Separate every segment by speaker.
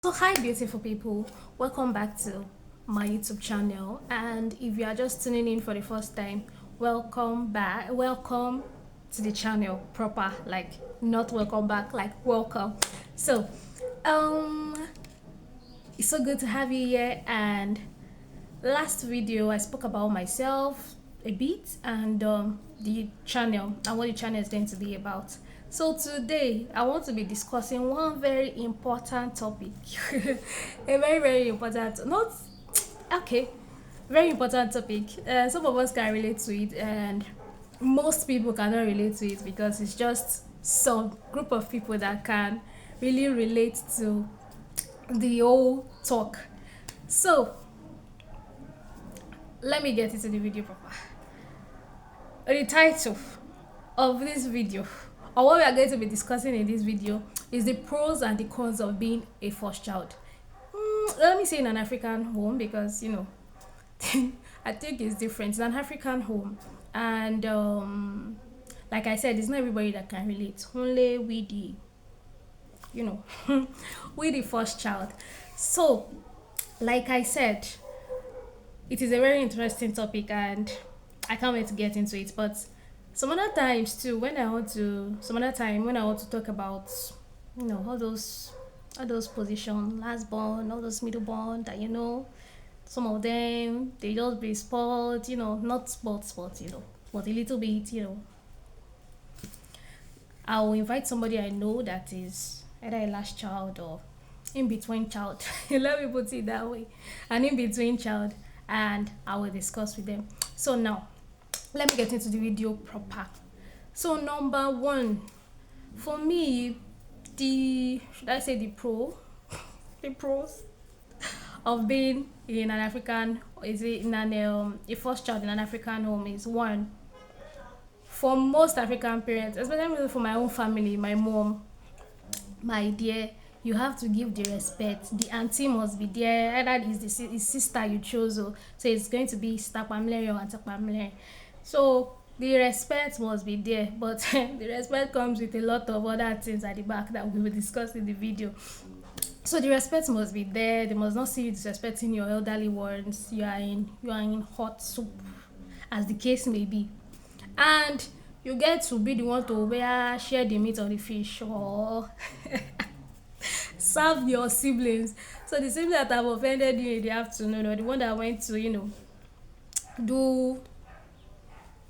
Speaker 1: So hi beautiful people, welcome back to my YouTube channel, and if you are just tuning in for the first time, welcome back. Welcome to the channel proper, like not welcome back, like welcome. So um it's so good to have you here. And last video I spoke about myself a bit, and the channel and what the channel is going to be about. So today I want to be discussing one very important topic. A very important, not okay, very important topic. Some of us can relate to it, and most people cannot relate to it because it's just some group of people that can really relate to the whole talk. So let me get into the video proper. The title of this video, or what we are going to be discussing in this video, is the pros and the cons of being a first child. Let me say in an African home, because I think it's different. It's an African home, and like I said, it's not everybody that can relate. Only we the, you know, we the first child. So, like I said, it is a very interesting topic, and I can't wait to get into it. But some other times too, some other time when I want to talk about, all those positions, last born, all those middle born, that some of them they just be sport, not sport, but a little bit, I'll invite somebody I know that is either a last child or in between child. Let me put it that way. An in between child, and I will discuss with them. So now let me get into the video proper. So number one, for me, the should I say the pros of being in an African, is it in an a first child in an African home, is one, for most African parents, especially for my own family, my mom, my dear, you have to give the respect. The auntie must be there. Either is the sister you chose, so it's going to be sister Pamela or auntie Pamela. So the respect must be there, but the respect comes with a lot of other things at the back that we will discuss in the video. So the respect must be there. They must not see you disrespecting your elderly ones. You are in hot soup, as the case may be, and you get to be the one to share the meat of the fish, or serve your siblings. So the siblings that have offended you in the afternoon, or the one that went to do,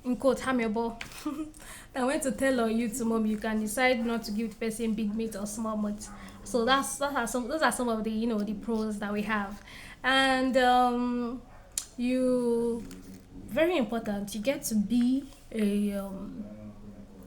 Speaker 1: in quote, hammer, that went to tell on you to mom, you can decide not to give the person big meat or small meat. So those are some of the the pros that we have. And you very important, you get to be a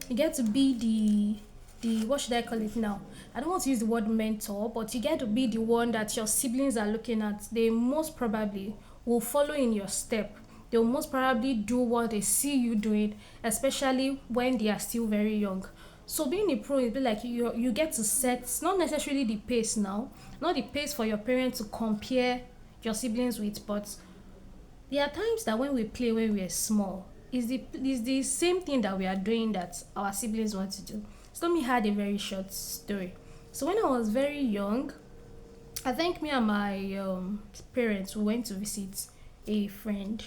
Speaker 1: you get to be the what should I call it now? I don't want to use the word mentor, but you get to be the one that your siblings are looking at. They most probably will follow in your step. They'll most probably do what they see you doing, especially when they are still very young. So being a pro is be like you get to set, not necessarily the pace now, not the pace for your parents to compare your siblings with, but there are times that when we play when we are small, is the same thing that we are doing that our siblings want to do. So let me add a very short story. So when I was very young, I think me and my parents, we went to visit a friend,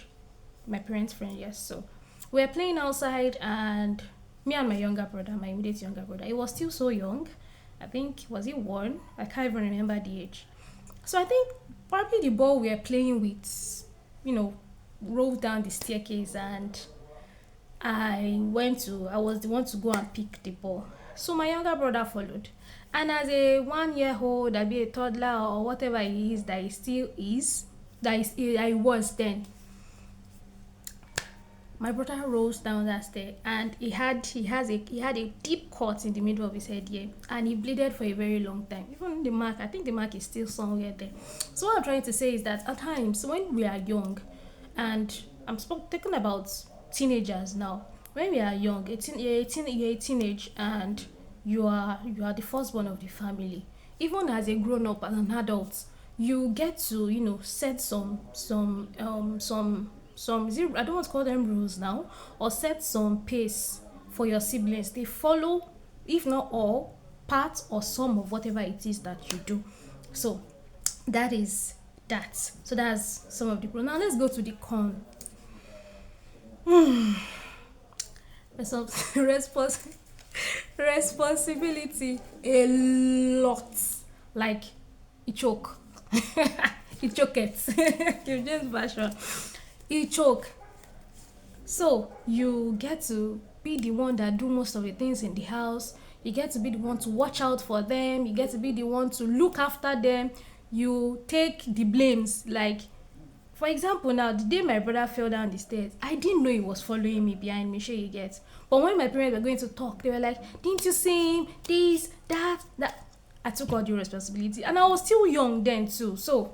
Speaker 1: my parents' friend. Yes, so we were playing outside, and me and my younger brother, my immediate younger brother, he was still so young. I think, was he one? I can't even remember the age. So I think probably the ball we were playing with, you know, rolled down the staircase, and I was the one to go and pick the ball. So my younger brother followed. And as a 1 year old, that be a toddler or whatever he is, that he still is, that he was then, my brother rolls down that stair, and he had a deep cut in the middle of his head here, and he bleeded for a very long time. Even the mark, I think the mark is still somewhere there. So what I'm trying to say is that at times when we are young, and talking about teenagers now, when we are young, you're a teenage, and you are the firstborn of the family. Even as a grown up and an adult, you get to set some zero, I don't want to call them rules now, or set some pace for your siblings. They follow, if not all, part or some of whatever it is that you do. So that is that. So that's some of the pro. Now let's go to the con. Respons- responsibility a lot. Like it choke. It choke it. King James version. It choke. So you get to be the one that do most of the things in the house. You get to be the one to watch out for them. You get to be the one to look after them. You take the blames. Like, for example, now the day my brother fell down the stairs, I didn't know he was following me behind me. Sure you get. But when my parents were going to talk, they were like, "Didn't you see him? This, that, that." I took all the responsibility, and I was still young then too. So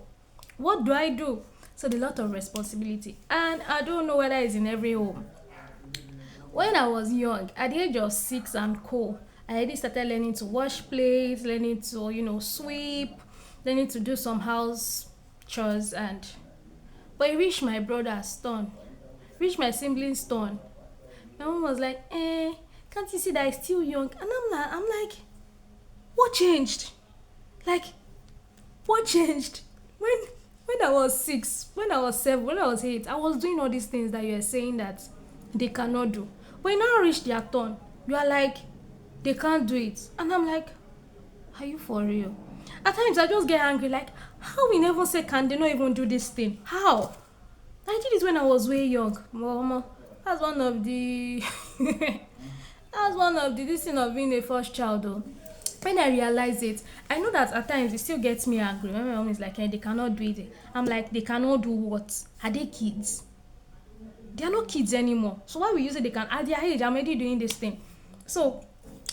Speaker 1: what do I do? So the lot of responsibility, and I don't know whether it's in every home. When I was young, at the age of 6 and I already started learning to wash plates, learning to sweep, learning to do some house chores, and but it reached my brother's turn, reached my sibling's turn. My mom was like, can't you see that I'm still young? And I'm like, what changed? Like, what changed? When when I was 6, when I was 7, when I was 8, I was doing all these things that you are saying that they cannot do. But you now reach their turn. You are like, they can't do it. And I'm like, are you for real? At times I just get angry, like, how we never say can they not even do this thing? How? I did it when I was way young. Mama, that's one of the that's one of the this thing of being a first child though. When I realize it, I know that at times it still gets me angry. When my mom is like, they cannot do it. I'm like, they cannot do what? Are they kids? They are not kids anymore. So why will you say they can? At their age, I'm already doing this thing. So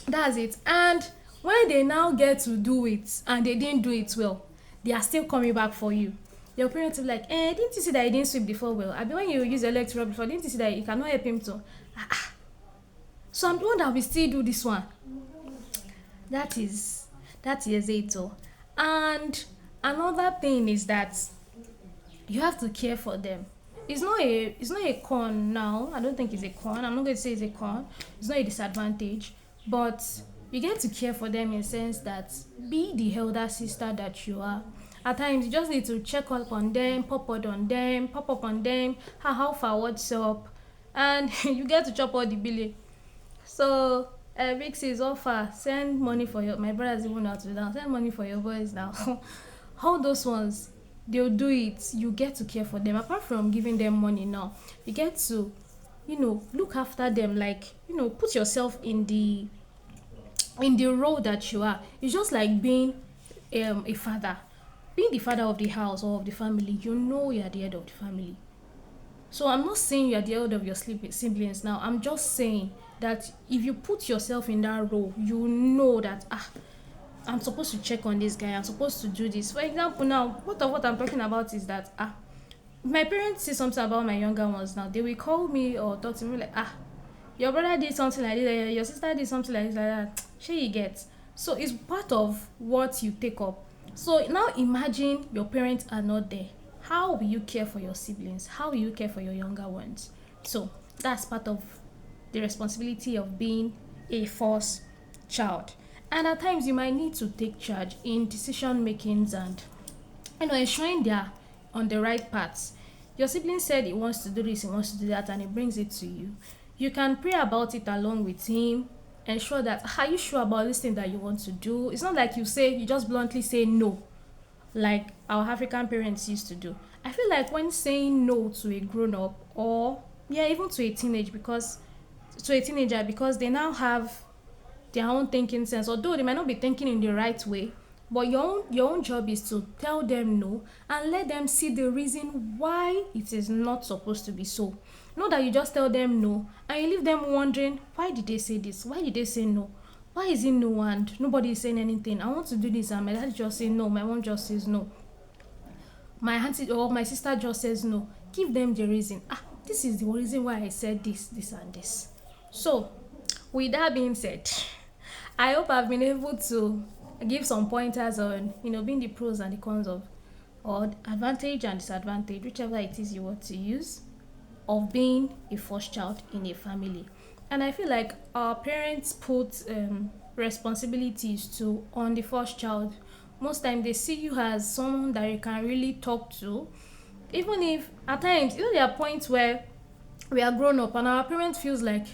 Speaker 1: that's it. And when they now get to do it and they didn't do it well, they are still coming back for you. Your parents will be like, didn't you see that he didn't sweep before well? I mean, when you use electric before, didn't you see that you cannot help him to? So I'm the one that will still do this one. That is it. Oh. And another thing is that you have to care for them. It's not a con now. I don't think it's a con. I'm not going to say it's a con. It's not a disadvantage, but you get to care for them in the sense that be the elder sister that you are. At times you just need to check up on them, pop up on them, how far, what's up, and you get to chop all the billing. So Vic says offer send money for your my brother's even out to now send money for your boys now. All those ones they'll do it. You get to care for them. Apart from giving them money now, you get to look after them, like put yourself in the role that you are. It's just like being a father, being the father of the house or of the family. You're the head of the family. So I'm not saying you're the elder of your siblings now. I'm just saying that if you put yourself in that role, you know that I'm supposed to check on this guy. I'm supposed to do this. For example, now what I'm talking about is that my parents say something about my younger ones now. They will call me or talk to me like your brother did something like this, your sister did something like this, like that. Sure you get. So it's part of what you take up. So now imagine your parents are not there. How will you care for your siblings? How will you care for your younger ones? So that's part of the responsibility of being a first child. And at times you might need to take charge in decision makings and ensuring they're on the right paths. Your sibling said he wants to do this, he wants to do that, and he brings it to you. You can pray about it along with him. Ensure that are you sure about this thing that you want to do? It's not like you just bluntly say no, like our African parents used to do. I feel like when saying no to a grown up, or yeah, even to a teenager, because they now have their own thinking sense, although they might not be thinking in the right way, but your own job is to tell them no and let them see the reason why it is not supposed to be so. Not that you just tell them no and you leave them wondering, why did they say this, why did they say no, why is it no and nobody is saying anything, I want to do this and my dad just say no, my mom just says no, my auntie or my sister just says no. Give them the reason. This is the reason why I said this and this. So with that being said, I hope I've been able to give some pointers on being the pros and the cons of, or advantage and disadvantage, whichever it is you want to use, of being a first child in a family. And I feel like our parents put responsibilities to on the first child, most time they see you as someone that you can really talk to. Even if at times, there are points where we are grown up and our parents feels like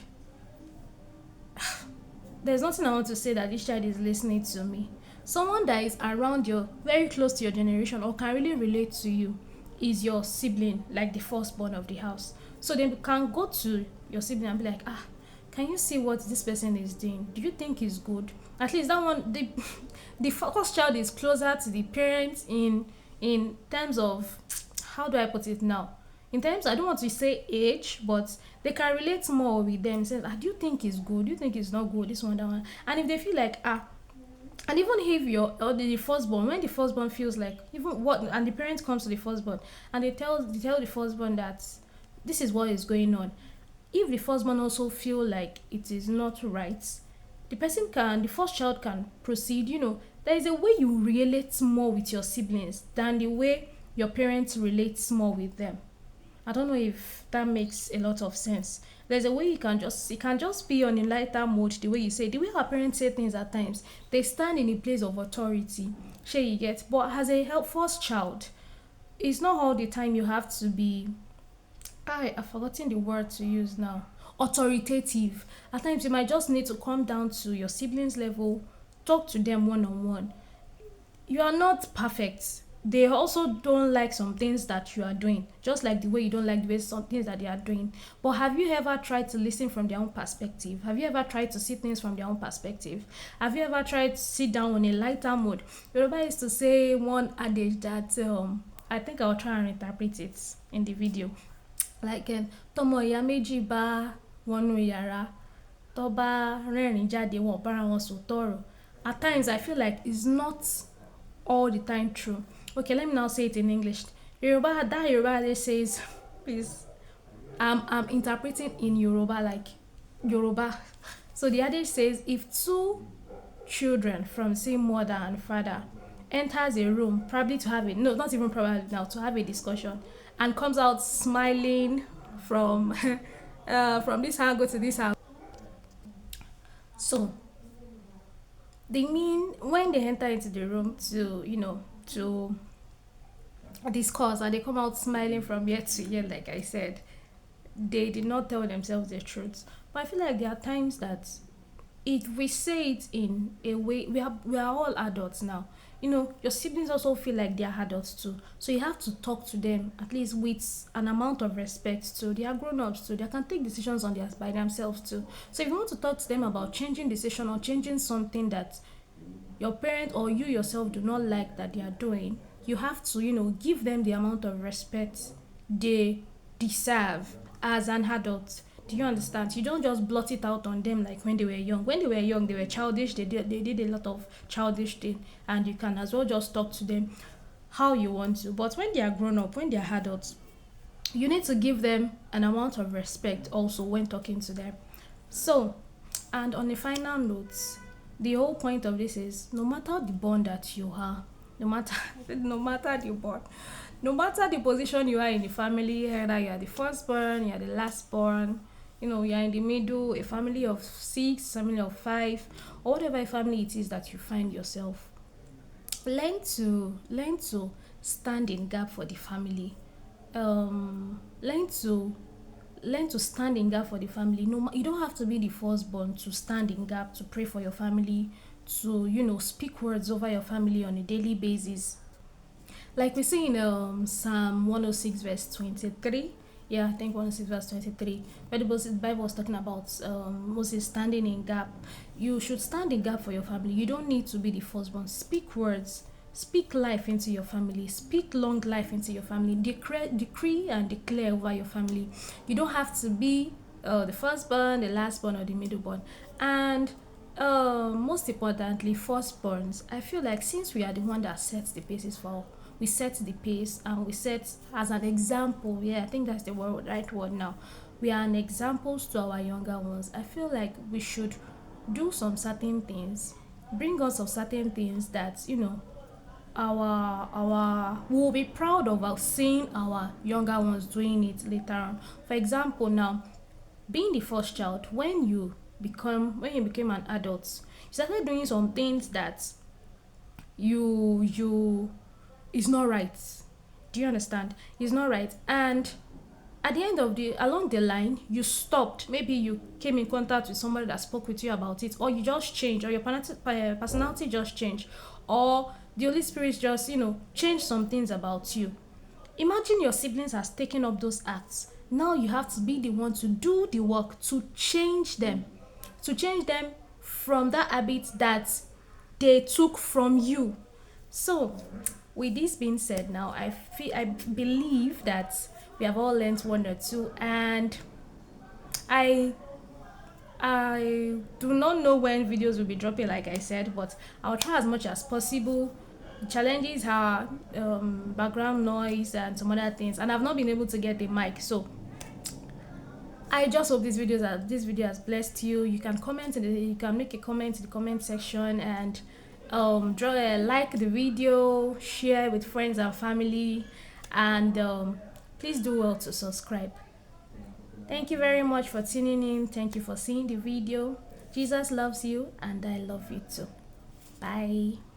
Speaker 1: there's nothing I want to say that this child is listening to me. Someone that is around you, very close to your generation, or can really relate to you, is your sibling, like the firstborn of the house. So they can go to your sibling and be like, can you see what this person is doing? Do you think is good? At least that one, the first child is closer to the parents in terms of, how do I put it now? In terms, I don't want to say age, but they can relate more with them. Say, do you think it's good? Do you think it's not good? This one, that one. And if they feel like, and even if you're or the firstborn, when the firstborn feels like, even what, and the parent comes to the firstborn and they tell the firstborn that this is what is going on. If the firstborn also feel like it is not right, the first child can proceed. There is a way you relate more with your siblings than the way your parents relate more with them. I don't know if that makes a lot of sense. There's a way you can just be on a lighter mode, the way you say, the way our parents say things at times, they stand in a place of authority. Sure you get. But as a first child, it's not all the time you have to be, I've forgotten the word to use now. Authoritative. At times you might just need to come down to your siblings level, talk to them one on one. You are not perfect. They also don't like some things that you are doing, just like the way you don't like the way some things that they are doing. But have you ever tried to listen from their own perspective? Have you ever tried to see things from their own perspective? Have you ever tried to sit down on a lighter mood? Yoruba used to say one adage that, I think I'll try and interpret it in the video. Like, tọmọ ìyá méjì bá wọnú yàrá, tó bá rẹ́rìn jáde wọn ò bára wọn sòótọ́ ọ̀rọ̀. At times I feel like it's not all the time true. Okay, let me now say it in English. Yoruba they says, please, I'm interpreting in Yoruba, like Yoruba. So the adage says, if two children from same mother and father enters a room, probably to have no, not even probably now, to have a discussion, and comes out smiling from from this angle to this angle. So they mean when they enter into the room to to discuss, and they come out smiling from year to year, like I said, they did not tell themselves the truth. But I feel like there are times that if we say it in a way, we are all adults now. Your siblings also feel like they are adults too. So you have to talk to them at least with an amount of respect too. They are grown ups too. They can take decisions on their by themselves too. So if you want to talk to them about changing decision or changing something that your parent or you yourself do not like that they are doing, you have to, give them the amount of respect they deserve as an adult. Do you understand? You don't just blot it out on them like when they were young. When they were young, they were childish. They did a lot of childish thing, and you can as well just talk to them how you want to. But when they are grown up, when they are adults, you need to give them an amount of respect also when talking to them. So, and on a final note, the whole point of this is, no matter the bond that you are, no matter no matter the bond, no matter the position you are in the family, either you are the firstborn, you are the lastborn, you are in the middle, a family of six, family of five, or whatever family it is that you find yourself, learn to stand in gap for the family. Learn to stand in gap for the family. No, you don't have to be the firstborn to stand in gap, to pray for your family, to speak words over your family on a daily basis. Like we see in Psalm 106 verse 23. Yeah, I think 106 verse 23, where the Bible was talking about Moses standing in gap. You should stand in gap for your family. You don't need to be the firstborn. Speak words. Speak life into your family. Speak long life into your family. Decree and declare over your family. You don't have to be the firstborn, the lastborn, or the middleborn. And most importantly, firstborns. I feel like since we are the one that sets the paces for, we set the pace and we set as an example. Yeah, I think that's the right word now. We are an examples to our younger ones. I feel like we should do some certain things, bring us some certain things that our we will be proud of us seeing our younger ones doing it later on. For example, now, being the first child, when you became an adult, you started doing some things that you it's not right. Do you understand? It's not right. And at the end of the along the line, you stopped. Maybe you came in contact with somebody that spoke with you about it, or you just changed, or your personality just changed, or the Holy Spirit just changed some things about you. Imagine your siblings has taken up those acts. Now you have to be the one to do the work to change them, from that habit that they took from you. So, with this being said, now I believe that we have all learned one or two, and I I do not know when videos will be dropping, like I said, but I'll try as much as possible. The challenges are background noise and some other things, and I've not been able to get the mic. So I just hope this video has blessed you. You can make a comment in the comment section, and like the video, share with friends and family, and please do well to subscribe. Thank you very much for tuning in. Thank you for seeing the video. Jesus loves you, and I love you too. Bye.